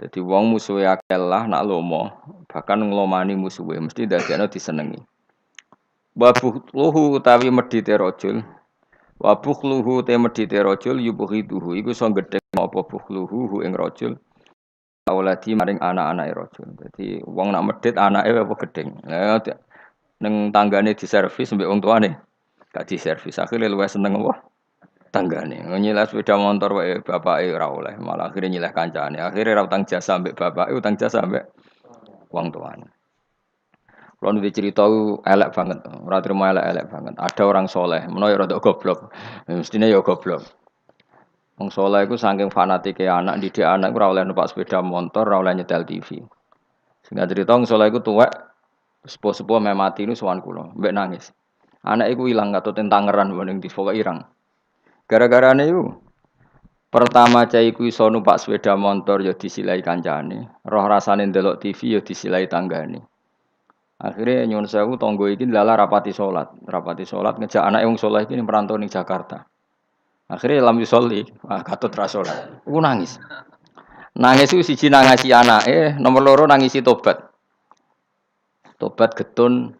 Dadi wong musuhe akeh lah nak lomo, bahkan nglomani musuhe mesti dadekno disenengi. Wa bukhluhu utawi medhite rajul. Wa bukhluhu te medhite rajul yubghiduhu iku iso gedhe apa bukhluhu hu ing rajul. Auladi maring anak-anake rajul. Dadi wong nak medhit anake apa gedeng. Ning tanggane diservis mbek wong tuane gak diservis. Akhire luwih seneng apa? Tanggane. Nyileh sepeda motor wae bapake ora oleh, malah akhire nyileh kancane. Akhire ra utang jasa mbek bapake, utang jasa mbek wong tuane. Kulo nu cerita elek banget, ora trimo elek-elek banget. Ada orang soleh, menawa rada goblok. Mestine ya goblok. Wong soleh iku saking fanatike anak, didik anak ora oleh numpak sepeda motor, ora oleh nyetel TV. Singkat cerita wong soleh iku tuwek, sepuh-sepuh meh mati nu sowan kula, mbek nangis. Anak iku ilang katuten tangeran ning dipokoke irang. Gara-garane iku pertama cah iku iso numpak sepeda motor ya disilai kancane, roh rasane ndelok TV ya disilai tanggane. Akhirnya nyuwun sewu tangga iki lala rapati salat ngejak anake wong saleh iki merantau ning Jakarta. Akhirnya lam yusolli, katut ra salat. Ku nangis. Nangis iku siji nangisi anake, nomor loro nangisi tobat. Tobat getun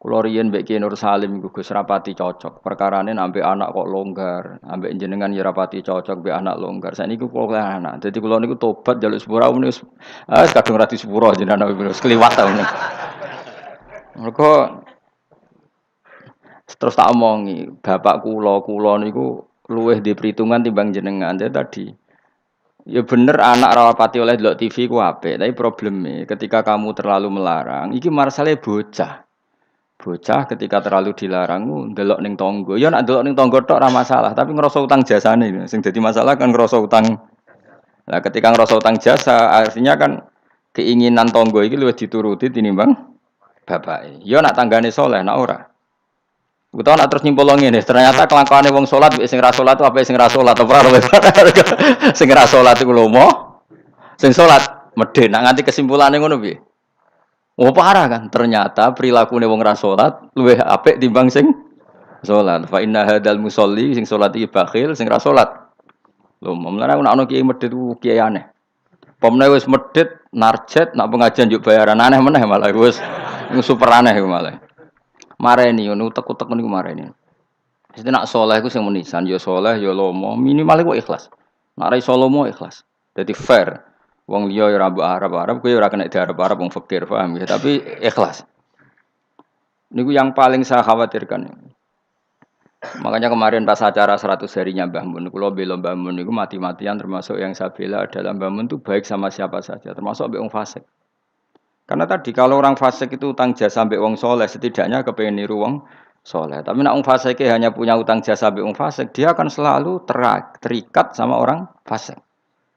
kula riyen mbek Ki Nur Salim iku Gus rapati cocok. Perkarane ambek anak kok longgar, ambek jenengan ya rapati cocok mbek anak longgar. Saiki kula anak. Dadi kula niku tobat njaluk sepura wis kadung ra disepuro jenengan wis kliwat ta ngene. Mergo terus tak omongi, bapak kula niku luwih di perhitungan timbang jenengan. Jadi tadi, ya bener anak rawapati oleh delok TV ku apik, tapi probleme ketika kamu terlalu melarang, iki marsale bocah. Bocah ketika terlalu dilarang ndelok ning tangga. Ya nek ndelok ning tangga tok ora masalah, tapi ngrasa utang jasane. Sing dadi masalah kan ngrasa utang. Nah, ketika ngrasa utang jasa, artinya kan keinginan tangga iki luwih dituruti tinimbang bapake. Ya nak tanggane saleh, nak ora. Utawa nak terus nyimpul ngene, ternyata kelakuane wong salat mek sing ra salat apa sing ra salat ora sing ra salat iku lomo, sing salat medhe. Nak nganti kesimpulane ngono piye? Oh parah kan, ternyata prilakune wong ra salat luwih apik timbang sing salat. Fa inna hadzal musolli sing salat iki bakhil, sing ra salat lomo. Mulane ana kiai medhit ku kiai aneh. Pomne wis medhit narjet nak pengajian yuk bayaran aneh meneh malah wis super aneh malah. Mareni ngono utek-utek niku mareni. Mesti nak saleh iku sing menisan ya saleh ya lomo, minimal iku ikhlas. Nak ra iso lomo ikhlas. Dadi fair. Wong liya ya ora mbok arep-arep kowe ora kena diarep-arep wong fakir, paham ya, tapi ikhlas. Niku yang paling saya khawatirkan. Makanya kemarin pas acara 100 harinya Mbah Mun, kula bela Mbah Mun niku mati-matian termasuk yang saya bela adalah Mbah Mun itu baik sama siapa saja, termasuk mbek wong fasik. Karena tadi kalau orang fasik itu utang jasa mbek wong soleh, setidaknya kepengen niru wong soleh. Tapi nek wong fasik hanya punya utang jasa mbek wong fasik, dia akan selalu terikat sama orang fasik.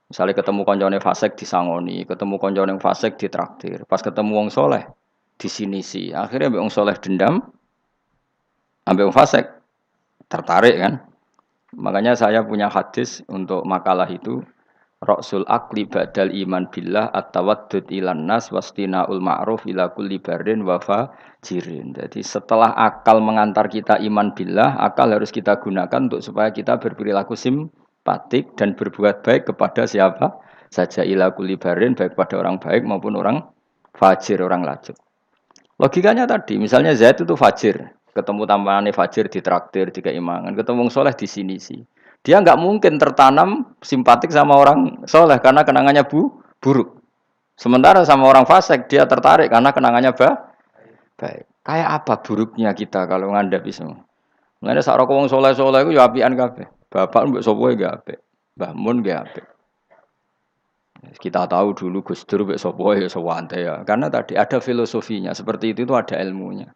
Misalnya ketemu koncone fasik disangoni, ketemu koncone fasik ditraktir, pas ketemu wong soleh di sini sih. Akhirnya mbek wong soleh dendam, ambek wong fasik tertarik kan. Makanya saya punya hadis untuk makalah itu. Rasul akli badal iman billah at-tawaddud ilan nas wastinaul ma'ruf ila kulli barrin wa fajirin. Jadi setelah akal mengantar kita iman billah, akal harus kita gunakan untuk supaya kita berperilaku simpatik dan berbuat baik kepada siapa saja ila kulli barrin, baik pada orang baik maupun orang fajir, orang lajur. Logikanya tadi, misalnya Zaid itu fajir, ketemu tambahannya fajir ditraktir, dikeimangan, ketemu soleh di sini sih. Dia nggak mungkin tertanam simpatik sama orang soleh karena kenangannya buruk. Sementara sama orang fasik dia tertarik karena kenangannya baik. Kayak apa buruknya kita kalau ngandapi semua? Mengenai sak rokok wong soleh-soleh itu ya apian kabeh. Bapak mbok sapa ya apik. Mbah Mun ya apik. Kita tahu dulu Gus Dur mbek sapa ya sawante ya. Karena tadi ada filosofinya, seperti itu ada ilmunya.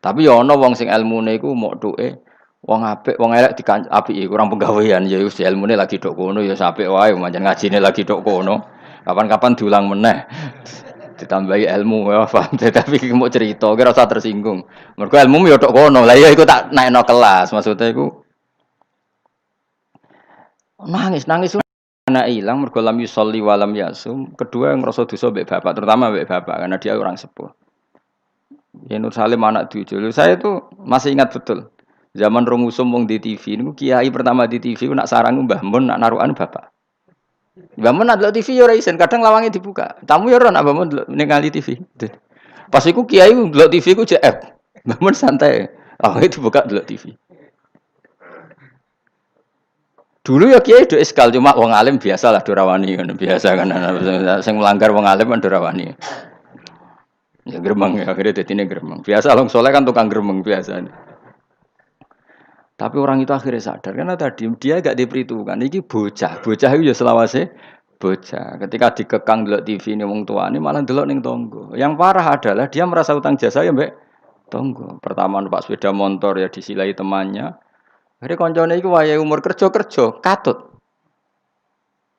Tapi ya ana wong sing ilmune iku mok tuke wong apik, wong elek apiki kurang penggawean ya wis ilmune lagi tok kono ya apik wae pancen ngajine lagi tok kono. Kapan-kapan diulang meneh. Ditambahi ilmu ya paham tapi mau cerita kira usah tersinggung. Mergo ilmu ya tok kono. Lah iya iku tak naikno kelas maksudnya iku nangis anak ilang mergo lam yusolli wa lam yasum. Kedua yang ngrasa dosa mbek bapak, terutama mbek bapak karena dia orang sepuh. Ya Nur Salim anak tujuh. Saya itu masih ingat betul. Zaman Romusum wong di TV niku kiai pertama di TV nak sarang Mbah Mun nak narukan bapak. Bangun delok TV ya ora isen, kadang lawange dibuka. Tamu ya ora nak bangun delok ning ngali TV. Pas iku kiai delok TV ku JF. Bangun santai. Lawange dibuka delok TV. Dulu ya kiai do eskal cuma wong alim biasa lah do rawani kan biasa kan sing melanggar wong alim kan do rawani. Ya gremeng ya akhirnya dadine gremeng. Biasa long soleh kan tukang gremeng biasa. Tapi orang itu akhirnya sadar karena tadi dia gak diperhitungkan. Iki bocah itu ya selawase bocah. Ketika dikekang delok TV ini wong tuane malah delok ning tonggo. Yang parah adalah dia merasa utang jasa ya mbek tonggo. Pertama numpak sepeda motor ya disilai temannya. Akhirnya koncone iku wayahe umur kerja katut.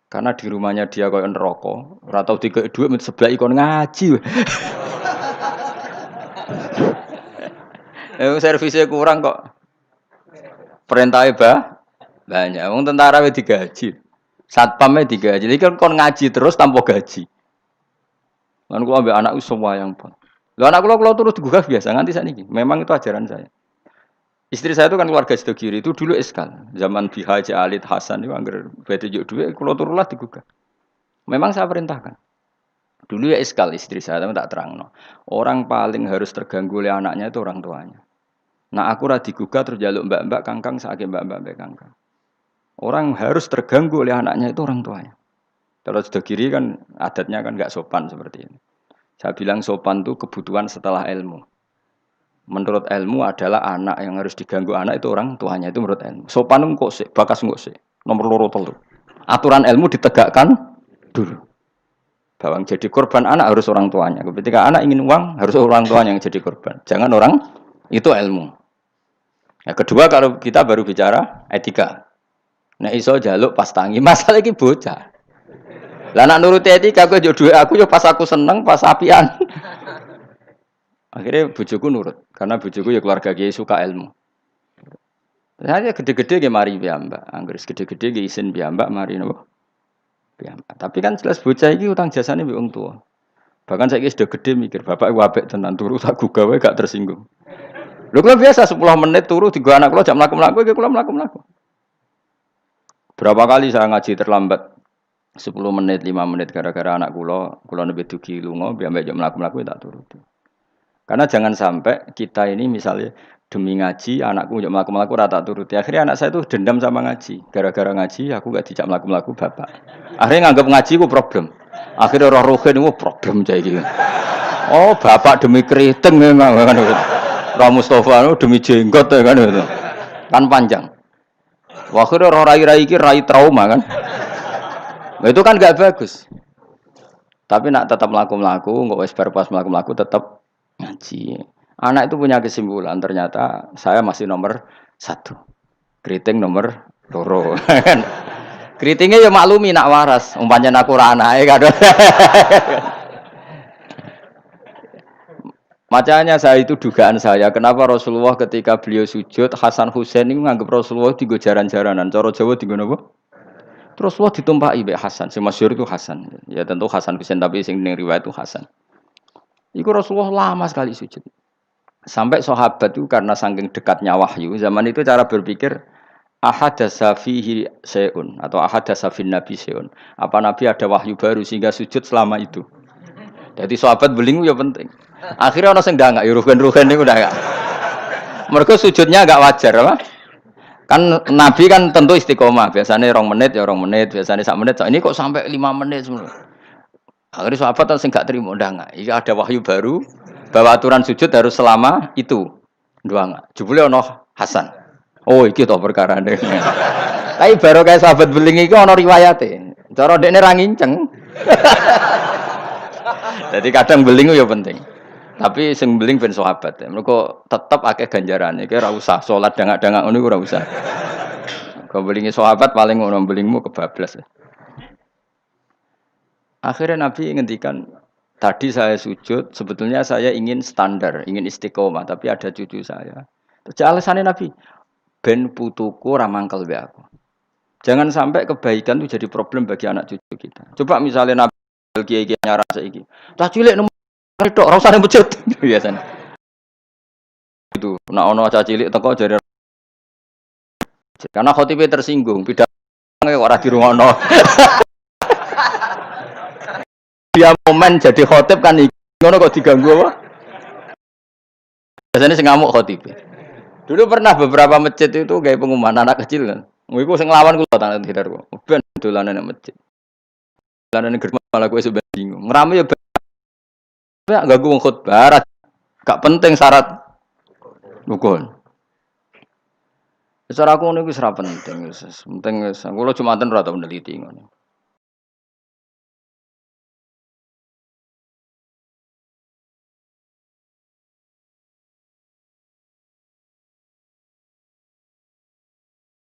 Karena di rumahnya dia koyo neraka, ora tau dikek dhuwit sebelah ikon ngaji. Servisnya kurang kok. Perintahnya banyak. Wong tentara wis digaji. Satpamnya digaji. Jadi kan kon ngaji terus tanpa gaji. Lan kula ambek anakku semua yang pun. Lho anak kula terus digugah biasa nganti sakniki. Memang itu ajaran saya. Istri saya itu kan keluarga Sidogiri itu dulu eskal. Zaman Bihaji Alid Hasan itu anggar bete juk dhuwit kula turulah digugah. Memang saya perintahkan. Dulu ya eskal istri saya tapi tak terangno. Orang paling harus terganggu oleh anaknya itu orang tuanya. Nah aku ra digugah terus jaluk mbak-mbak kangkang saking mbak-mbak kangkang. Orang harus terganggu oleh anaknya itu orang tuanya. Kalau Sidogiri kan adatnya kan enggak sopan seperti ini. Saya bilang sopan itu kebutuhan setelah ilmu. Menurut ilmu adalah anak yang harus diganggu anak itu orang tuanya itu menurut ilmu. Sopan kok sih, bakas kok sih. Nomor loro telu. Aturan ilmu ditegakkan dulu. Bahwa jadi korban anak harus orang tuanya. Ketika anak ingin uang harus orang tuanya yang jadi korban. Jangan orang itu ilmu. Yang kedua kalau kita baru bicara etika. Nek iso jaluk pas tangi masalah iki bocah. Lah nak nuruti etika kowe yo dhuwit aku yo pas aku seneng pas apian. Akhirnya bojoku nurut karena bojoku ya keluarga kiai suka ilmu. Saya gede-gede nggih mari piyambak. Angger gede-gede nggih isin piyambak mari napa? Piyambak. Tapi kan jelas bocah iki utang jasane mbek wong tua. Bahkan saiki sudah gede mikir bapak iku apik tenan turu tak gugah wae gak tersinggung. Lho kula biasa 10 menit turu digo anak kula jam mlaku-mlaku iki kula mlaku-mlaku. Berapa kali saya ngaji terlambat 10 menit, 5 menit gara-gara anak kula nembe dugi lunga, piyambak jam mlaku-mlaku tak turuti. Karena jangan sampai kita ini misalnya demi ngaji, anakku njok mlaku-mlaku ora tak turuti. Akhirnya anak saya itu dendam sama ngaji. Gara-gara ngaji aku gak dijak mlaku-mlaku bapak. Akhirnya nganggap ngaji ku problem. Akhirnya roh rohin itu problem kayak gitu. Oh, bapak demi keriting memang kan gitu. Roh Mustafa demi jenggot kan gitu. Kan panjang. Akhirnya roh rai-rai iki rai trauma kan. Nah, itu kan gak bagus. Tapi nak tetap mlaku-mlaku, enggak wis bar pas mlaku-mlaku tetap ngaji. Anak itu punya kesimpulan ternyata saya masih nomor 1. Keriting nomor 2. Keritingnya ya maklumi nak waras, umpamanya aku ora anake kadang. Makanya saya itu dugaan saya, kenapa Rasulullah ketika beliau sujud Hasan Husain ini menganggap Rasulullah digo jaran-jaranan. Cara Jawa digo napa? Rasulullah ditumpaki mbek Hasan. Sing masyhur itu Hasan. Ya tentu Hasan Husain tapi sing ning riwayat itu Hasan. Iku Rasulullah lama sekali sujud. Sampai sahabat itu karena saking dekatnya wahyu, zaman itu cara berpikir ahadasa fihi syai'un atau ahadasa fin nabi syai'un. Apa nabi ada wahyu baru sehingga sujud selama itu. Jadi sahabat belingu ya penting. Akhirnya orang sing ndangak ya rugen-rugen niku ndangak. Mergo sujudnya agak wajar apa? Kan nabi kan tentu istiqomah, biasanya 2 menit ya 2 menit, biasanya 1 menit. Ini kok sampai 5 menit semua. Akhirnya sahabat sing gak terima ndangak. Iki ada wahyu baru bahwa aturan sujud harus selama itu. Ndangak. Jebule ono Hasan. Oh, iki to perkarane. Tapi baru kayak sahabat beling iki ana riwayate. Cara dekne ra nginceng. Jadi kadang beling ya penting. Tapi sing beling ben sahabat. Mergo tetep akeh ganjarane. Iki ora usah salat dangak-dangak ngono ora usah. Kau belingi sahabat paling ngono belingmu kebablas. Akhirnya Nabi ngendikan, tadi saya sujud, sebetulnya saya ingin standar, ingin istiqomah, tapi ada cucu saya. Terus alasannya Nabi, ben putuku ramangkel be aku. Jangan sampai kebaikan itu jadi problem bagi anak cucu kita. Coba misalnya Nabi kiai-kiai nyara saiki. Cah cilik nomor tok ora usah masjid biasanya. Itu, nek ana cah cilik teko jare karena khotibe tersinggung, pidato ora dirungokno. dia momen jadi khotib kan ngono kok diganggu apa? Biasanya sing ngamuk khotib. Dulu pernah beberapa masjid itu kayak pengumuman anak kecil kan. Iku sing nglawan kula tangan tidar kok. Ben dolanan nang masjid. Dolanan ning gerbang malah kowe sampe bingung. Ngrame ya gak ganggu wong khotbah. Gak penting syarat rukun. Secara aku ngono iku ora penting wis. Penting wis. Kula Jumatan ora tau meneliti ngono.